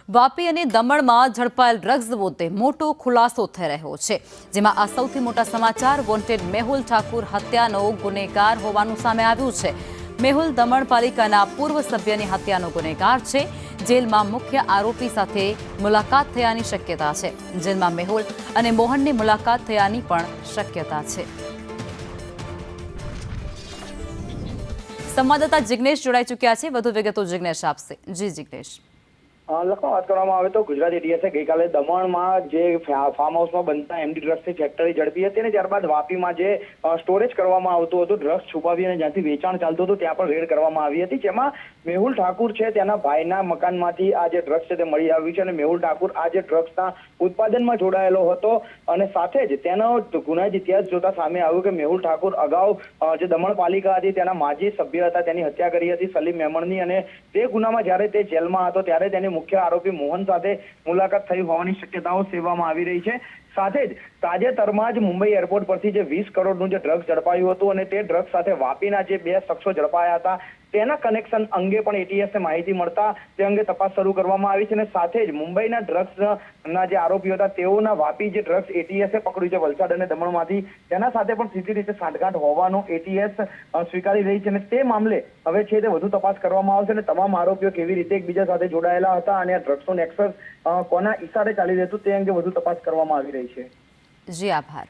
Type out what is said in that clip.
વાપી અને દમણમાં ઝડપાયેલ ડ્રગ્સ મુદ્દે મોટો ખુલાસો થઈ રહ્યો છે, જેમાં આ સૌથી મોટા સમાચાર વોન્ટેડ મેહુલ ઠાકુર હત્યાનો ગુનેગાર હોવાનું સામે આવ્યું છે। મેહુલ દમણ પાલિકાના પૂર્વ સભ્યની હત્યાનો ગુનેગાર છે। જેલમાં મુખ્ય આરોપી સાથે મુલાકાત થયાની શક્યતા છે। જેલમાં મેહુલ અને મોહનની મુલાકાત થયાની પણ શક્યતા છે। સંવાદદાતા જિગ્નેશ જોડાઈ ચૂક્યા છે, વધુ વિગતો જિગ્નેશ આપશે। જી જિગ્નેશ। લખો વાત કરવામાં આવે તો ગુજરાત એટીએસે ગઈકાલે દમણમાં જે ફાર્મ હાઉસમાં બનતા એમડી ડ્રગ્સની ફેક્ટરી ઝડપી હતી અને ત્યારબાદ વાપીમાં જે સ્ટોરેજ કરવામાં આવતું હતું ડ્રગ્સ છુપાવી અને જ્યાંથી વેચાણ ચાલતું હતું ત્યાં પણ રેડ કરવામાં આવી હતી, જેમાં મેહુલ ઠાકુર છે તેના ભાઈના મકાનમાંથી આ જે ડ્રગ્સ છે તે મળી આવ્યું છે અને મેહુલ ઠાકુર આ જે ડ્રગ્સના ઉત્પાદનમાં જોડાયેલો હતો અને સાથે જ તેનો ગુનાહિત ઇતિહાસ જોતા સામે આવ્યું કે મેહુલ ઠાકુર અગાઉ જે દમણ પાલિકા હતી તેના માજી સભ્ય હતા તેની હત્યા કરી હતી સલીમ મેમણની, અને તે ગુનામાં જ્યારે તે જેલમાં હતો ત્યારે તેની મુખ્ય આરોપી મોહન સાથે મુલાકાત થઈ હોવાની શક્યતાઓ સેવવામાં આવી રહી છે। સાથે જ તાજેતરમાં જ મુંબઈ એરપોર્ટ પરથી જે 20 કરોડનું જે ડ્રગ્સ ઝડપાયું હતું અને તે ડ્રગ્સ સાથે વાપીના જે 2 શખ્સો ઝડપાયા હતા તેના કનેક્શન અંગે પણ એટીએસને માહિતી મળતા તે અંગે તપાસ શરૂ કરવામાં આવી છે અને સાથે જ મુંબઈના ડ્રગ્સના જે આરોપીઓ હતા તેઓના વાપી જે ડ્રગ્સ એટીએસે પકડ્યું છે વલસાડ અને દમણમાંથી, તેના સાથે પણ સીધી રીતે સાંઠગાંઠ હોવાનો એટીએસ સ્વીકારી રહી છે અને તે મામલે હવે છે તે વધુ તપાસ કરવામાં આવશે અને તમામ આરોપીઓ કેવી રીતે એકબીજા સાથે જોડાયેલા હતા અને આ ડ્રગ્સનું નેક્સસ કોના ઇશારે ચાલી રહેતું તે અંગે વધુ તપાસ કરવામાં આવી રહી છે। જી આભાર।